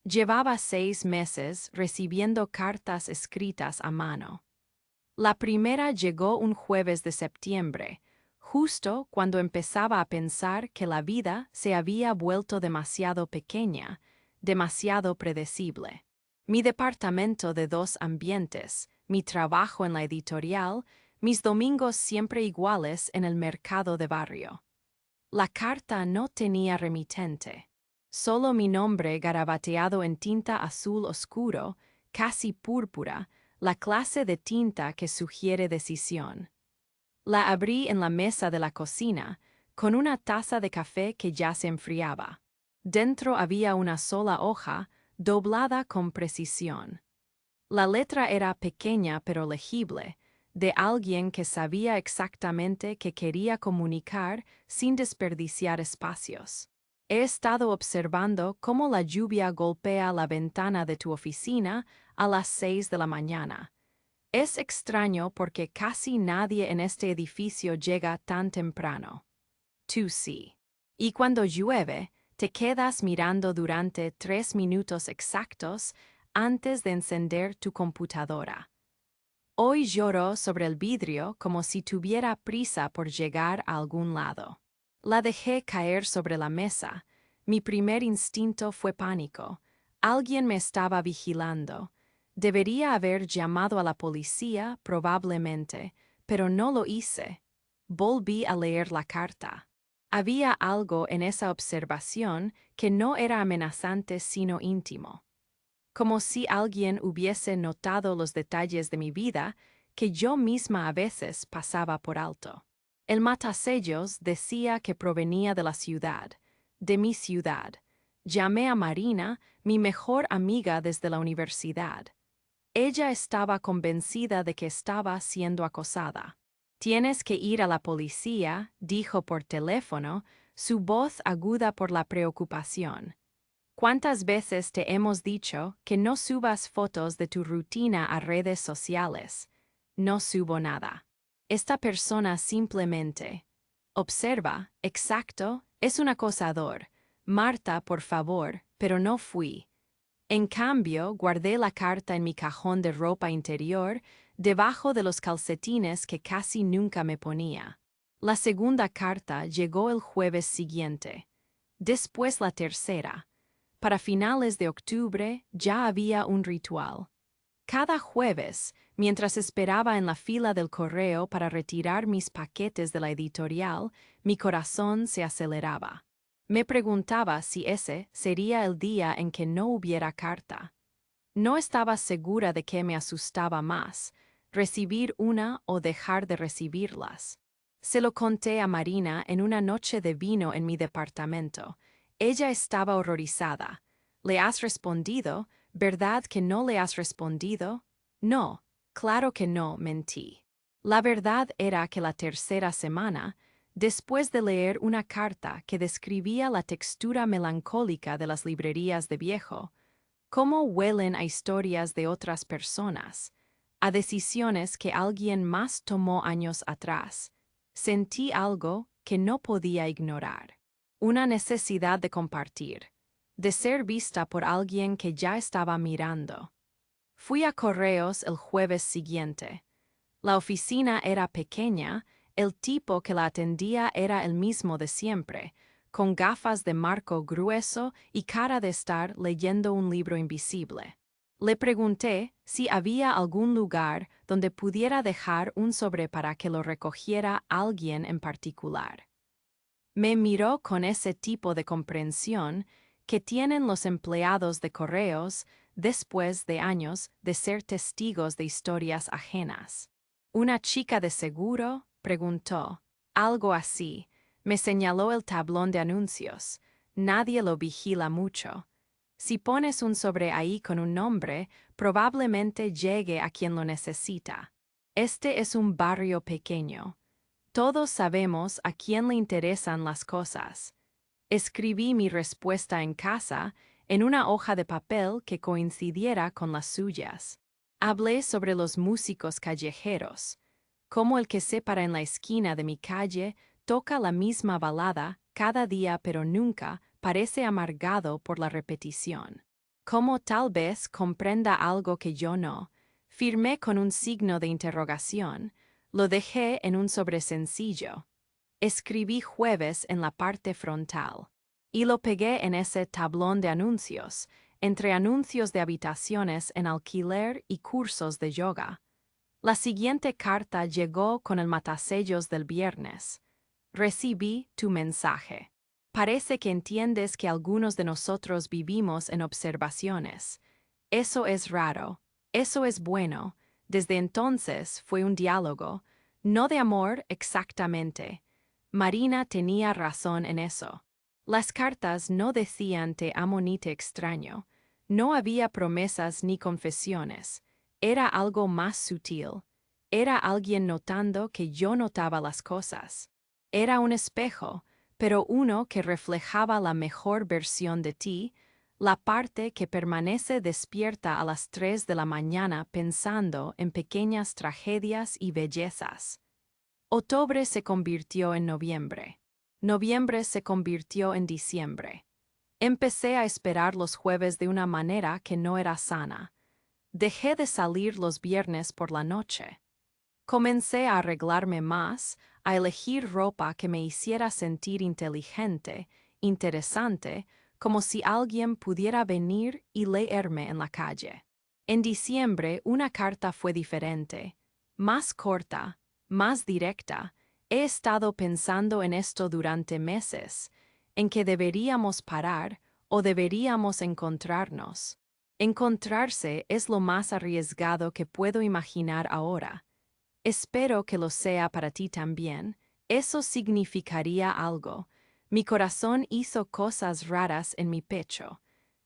Llevaba 6 meses recibiendo cartas escritas a mano. La primera llegó un jueves de septiembre, justo cuando empezaba a pensar que la vida se había vuelto demasiado pequeña, demasiado predecible. Mi departamento de 2 ambientes, mi trabajo en la editorial, mis domingos siempre iguales en el mercado de barrio. La carta no tenía remitente. Solo mi nombre garabateado en tinta azul oscuro, casi púrpura, la clase de tinta que sugiere decisión. La abrí en la mesa de la cocina, con una taza de café que ya se enfriaba. Dentro había una sola hoja, doblada con precisión. La letra era pequeña pero legible, de alguien que sabía exactamente qué quería comunicar sin desperdiciar espacios. He estado observando cómo la lluvia golpea la ventana de tu oficina a las 6 de la mañana. Es extraño porque casi nadie en este edificio llega tan temprano. Tú sí. Y cuando llueve, te quedas mirando durante 3 minutos exactos antes de encender tu computadora. Hoy lloró sobre el vidrio como si tuviera prisa por llegar a algún lado. La dejé caer sobre la mesa. Mi primer instinto fue pánico. Alguien me estaba vigilando. Debería haber llamado a la policía, probablemente, pero no lo hice. Volví a leer la carta. Había algo en esa observación que no era amenazante sino íntimo. Como si alguien hubiese notado los detalles de mi vida que yo misma a veces pasaba por alto. El matasellos decía que provenía de la ciudad, de mi ciudad. Llamé a Marina, mi mejor amiga desde la universidad. Ella estaba convencida de que estaba siendo acosada. Tienes que ir a la policía, dijo por teléfono, su voz aguda por la preocupación. ¿Cuántas veces te hemos dicho que no subas fotos de tu rutina a redes sociales? No subo nada. Esta persona simplemente observa, exacto, es un acosador. Marta, por favor, pero no fui. En cambio, guardé la carta en mi cajón de ropa interior, debajo de los calcetines que casi nunca me ponía. La segunda carta llegó el jueves siguiente. Después la tercera. Para finales de octubre ya había un ritual. Cada jueves, mientras esperaba en la fila del correo para retirar mis paquetes de la editorial, mi corazón se aceleraba. Me preguntaba si ese sería el día en que no hubiera carta. No estaba segura de qué me asustaba más, recibir una o dejar de recibirlas. Se lo conté a Marina en una noche de vino en mi departamento. Ella estaba horrorizada. ¿Le has respondido? ¿Verdad que no le has respondido? No, claro que no, mentí. La verdad era que la tercera semana, después de leer una carta que describía la textura melancólica de las librerías de viejo, cómo huelen a historias de otras personas, a decisiones que alguien más tomó años atrás, sentí algo que no podía ignorar. Una necesidad de compartir, de ser vista por alguien que ya estaba mirando. Fui a correos el jueves siguiente. La oficina era pequeña, el tipo que la atendía era el mismo de siempre, con gafas de marco grueso y cara de estar leyendo un libro invisible. Le pregunté si había algún lugar donde pudiera dejar un sobre para que lo recogiera alguien en particular. Me miró con ese tipo de comprensión que tienen los empleados de correos después de años de ser testigos de historias ajenas. ¿Una chica de seguro? Preguntó. Algo así. Me señaló el tablón de anuncios. Nadie lo vigila mucho. Si pones un sobre ahí con un nombre, probablemente llegue a quien lo necesita. Este es un barrio pequeño. Todos sabemos a quién le interesan las cosas. Escribí mi respuesta en casa, en una hoja de papel que coincidiera con las suyas. Hablé sobre los músicos callejeros, como el que se para en la esquina de mi calle toca la misma balada cada día pero nunca parece amargado por la repetición. Como tal vez comprenda algo que yo no, firmé con un signo de interrogación, lo dejé en un sobresencillo. Escribí jueves en la parte frontal. Y lo pegué en ese tablón de anuncios, entre anuncios de habitaciones en alquiler y cursos de yoga. La siguiente carta llegó con el matasellos del viernes. Recibí tu mensaje. Parece que entiendes que algunos de nosotros vivimos en observaciones. Eso es raro. Eso es bueno. Desde entonces fue un diálogo, no de amor exactamente. Marina tenía razón en eso. Las cartas no decían te amo ni te extraño. No había promesas ni confesiones. Era algo más sutil. Era alguien notando que yo notaba las cosas. Era un espejo, pero uno que reflejaba la mejor versión de ti, la parte que permanece despierta a las 3 de la mañana pensando en pequeñas tragedias y bellezas. Octubre se convirtió en noviembre. Noviembre se convirtió en diciembre. Empecé a esperar los jueves de una manera que no era sana. Dejé de salir los viernes por la noche. Comencé a arreglarme más, a elegir ropa que me hiciera sentir inteligente, interesante, como si alguien pudiera venir y leerme en la calle. En diciembre una carta fue diferente, más corta, más directa. He estado pensando en esto durante meses, en que deberíamos parar o deberíamos encontrarnos. Encontrarse es lo más arriesgado que puedo imaginar ahora. Espero que lo sea para ti también. Eso significaría algo. Mi corazón hizo cosas raras en mi pecho.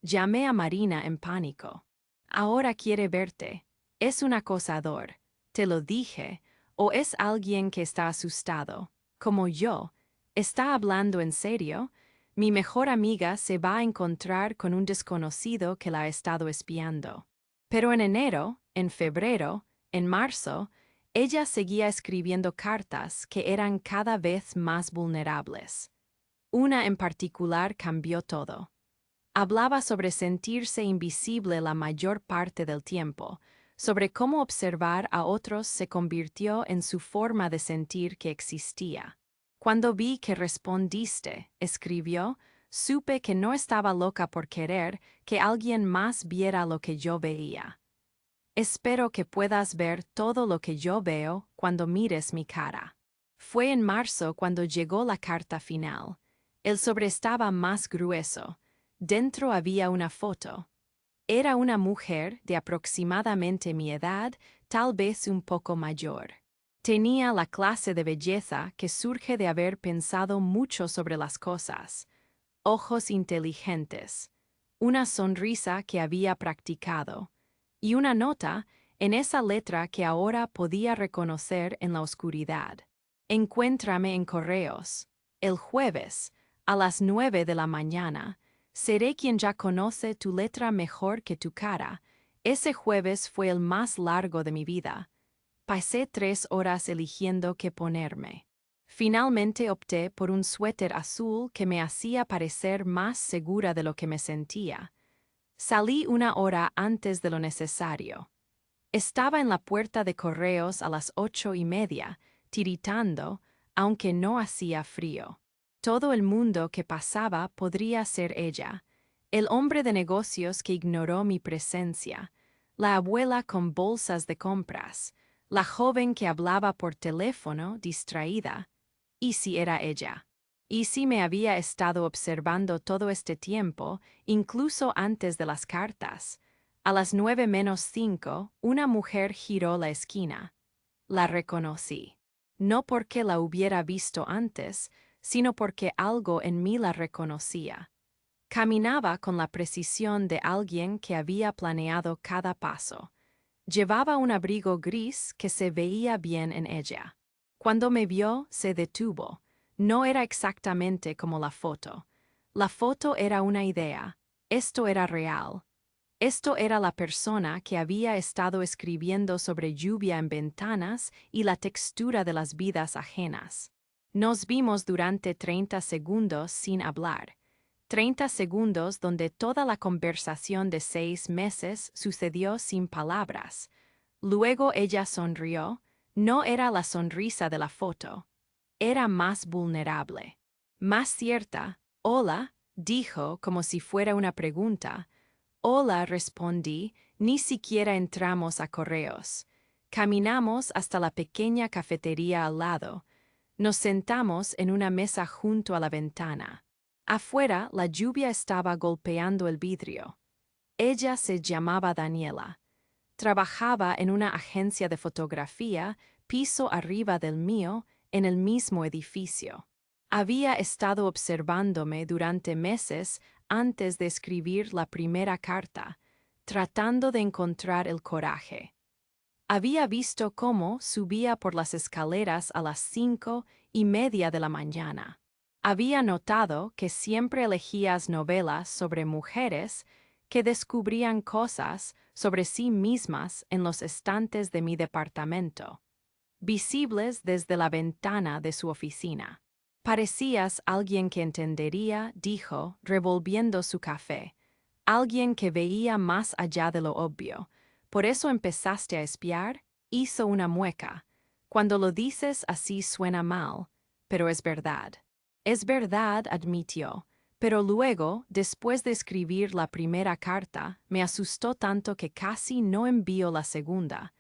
Llamé a Marina en pánico. Ahora quiere verte. Es un acosador. Te lo dije. O es alguien que está asustado. Como yo. ¿Está hablando en serio? Mi mejor amiga se va a encontrar con un desconocido que la ha estado espiando. Pero en enero, en febrero, en marzo, ella seguía escribiendo cartas que eran cada vez más vulnerables. Una en particular cambió todo. Hablaba sobre sentirse invisible la mayor parte del tiempo, sobre cómo observar a otros se convirtió en su forma de sentir que existía. Cuando vi que respondiste, escribió, supe que no estaba loca por querer que alguien más viera lo que yo veía. Espero que puedas ver todo lo que yo veo cuando mires mi cara. Fue en marzo cuando llegó la carta final. El sobre estaba más grueso. Dentro había una foto. Era una mujer de aproximadamente mi edad, tal vez un poco mayor. Tenía la clase de belleza que surge de haber pensado mucho sobre las cosas. Ojos inteligentes. Una sonrisa que había practicado. Y una nota en esa letra que ahora podía reconocer en la oscuridad. Encuéntrame en correos. El jueves, a las 9 de la mañana, seré quien ya conoce tu letra mejor que tu cara. Ese jueves fue el más largo de mi vida. Pasé 3 horas eligiendo qué ponerme. Finalmente opté por un suéter azul que me hacía parecer más segura de lo que me sentía. Salí 1 hora antes de lo necesario. Estaba en la puerta de correos a las 8:30, tiritando, aunque no hacía frío. Todo el mundo que pasaba podría ser ella, el hombre de negocios que ignoró mi presencia, la abuela con bolsas de compras, la joven que hablaba por teléfono distraída. ¿Y si era ella? ¿Y si me había estado observando todo este tiempo, incluso antes de las cartas? A las 9:05, una mujer giró la esquina. La reconocí. No porque la hubiera visto antes, sino porque algo en mí la reconocía. Caminaba con la precisión de alguien que había planeado cada paso. Llevaba un abrigo gris que se veía bien en ella. Cuando me vio, se detuvo. No era exactamente como la foto. La foto era una idea. Esto era real. Esto era la persona que había estado escribiendo sobre lluvia en ventanas y la textura de las vidas ajenas. Nos vimos durante 30 segundos sin hablar. 30 segundos donde toda la conversación de 6 meses sucedió sin palabras. Luego ella sonrió. No era la sonrisa de la foto. Era más vulnerable. Más cierta. Hola, dijo como si fuera una pregunta. Hola, respondí, ni siquiera entramos a correos. Caminamos hasta la pequeña cafetería al lado. Nos sentamos en una mesa junto a la ventana. Afuera, la lluvia estaba golpeando el vidrio. Ella se llamaba Daniela. Trabajaba en una agencia de fotografía, piso arriba del mío, en el mismo edificio. Había estado observándome durante meses antes de escribir la primera carta, tratando de encontrar el coraje. Había visto cómo subía por las escaleras a las 5:30 de la mañana. Había notado que siempre elegías novelas sobre mujeres que descubrían cosas sobre sí mismas en los estantes de mi departamento, visibles desde la ventana de su oficina. Parecías alguien que entendería, dijo, revolviendo su café. Alguien que veía más allá de lo obvio. ¿Por eso empezaste a espiar? Hizo una mueca. Cuando lo dices así suena mal, pero es verdad. Es verdad, admitió. Pero luego, después de escribir la primera carta, me asustó tanto que casi no envío la segunda.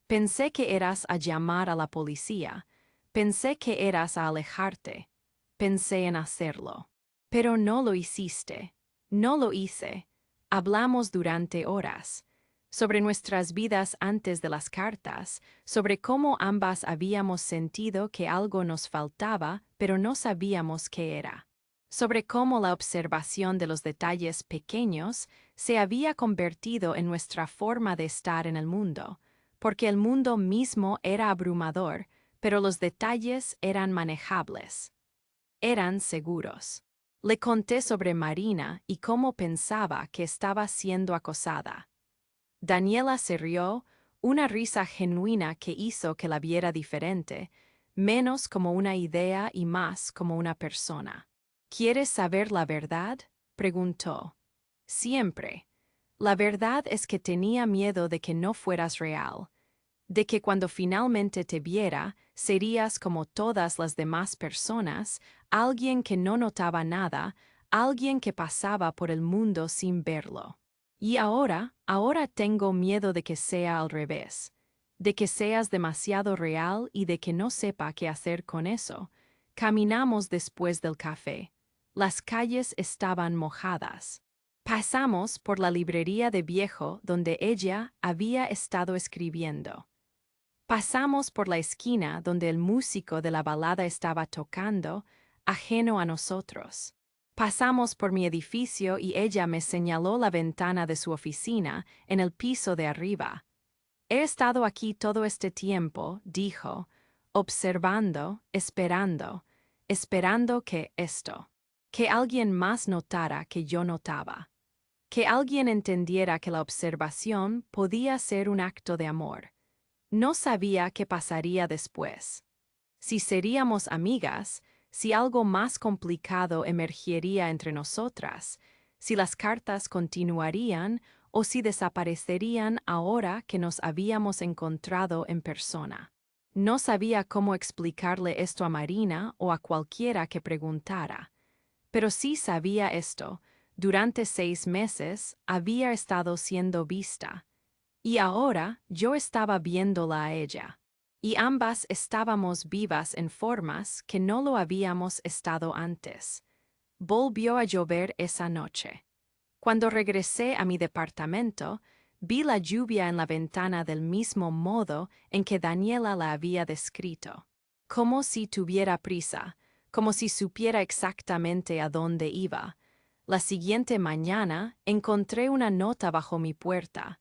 Pensé que eras a llamar a la policía. Pensé que eras a alejarte. Pensé en hacerlo. Pero no lo hiciste. No lo hice. Hablamos durante horas. Sobre nuestras vidas antes de las cartas, sobre cómo ambas habíamos sentido que algo nos faltaba, pero no sabíamos qué era. Sobre cómo la observación de los detalles pequeños se había convertido en nuestra forma de estar en el mundo, porque el mundo mismo era abrumador, pero los detalles eran manejables. Eran seguros. Le conté sobre Marina y cómo pensaba que estaba siendo acosada. Daniela se rió, una risa genuina que hizo que la viera diferente, menos como una idea y más como una persona. ¿Quieres saber la verdad?, preguntó. Siempre. La verdad es que tenía miedo de que no fueras real, de que cuando finalmente te viera, serías como todas las demás personas, alguien que no notaba nada, alguien que pasaba por el mundo sin verlo. Y ahora tengo miedo de que sea al revés, de que seas demasiado real y de que no sepa qué hacer con eso. Caminamos después del café. Las calles estaban mojadas. Pasamos por la librería de viejo donde ella había estado escribiendo. Pasamos por la esquina donde el músico de la balada estaba tocando, ajeno a nosotros. Pasamos por mi edificio y ella me señaló la ventana de su oficina en el piso de arriba. He estado aquí todo este tiempo, dijo, observando, esperando que alguien más notara que yo notaba, que alguien entendiera que la observación podía ser un acto de amor. No sabía qué pasaría después. Si seríamos amigas, si algo más complicado emergería entre nosotras, si las cartas continuarían o si desaparecerían ahora que nos habíamos encontrado en persona. No sabía cómo explicarle esto a Marina o a cualquiera que preguntara. Pero sí sabía esto: durante 6 meses había estado siendo vista. Y ahora yo estaba viéndola a ella. Y ambas estábamos vivas en formas que no lo habíamos estado antes. Volvió a llover esa noche. Cuando regresé a mi departamento, vi la lluvia en la ventana del mismo modo en que Daniela la había descrito. Como si tuviera prisa, como si supiera exactamente a dónde iba. La siguiente mañana encontré una nota bajo mi puerta.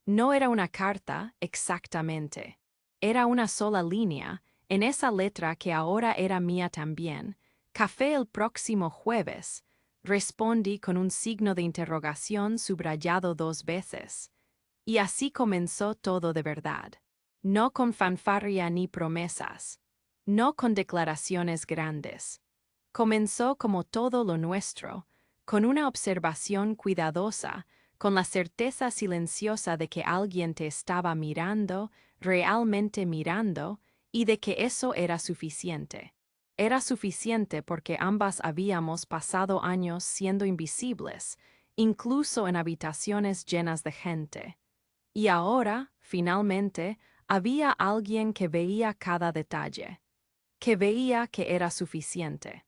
No era una carta, exactamente. Era una sola línea, en esa letra que ahora era mía también. Café el próximo jueves. Respondí con un signo de interrogación subrayado 2 veces. Y así comenzó todo de verdad. No con fanfarria ni promesas. No con declaraciones grandes. Comenzó como todo lo nuestro, con una observación cuidadosa, con la certeza silenciosa de que alguien te estaba mirando, realmente mirando, y de que eso era suficiente. Era suficiente porque ambas habíamos pasado años siendo invisibles, incluso en habitaciones llenas de gente. Y ahora, finalmente, había alguien que veía cada detalle, que veía que era suficiente.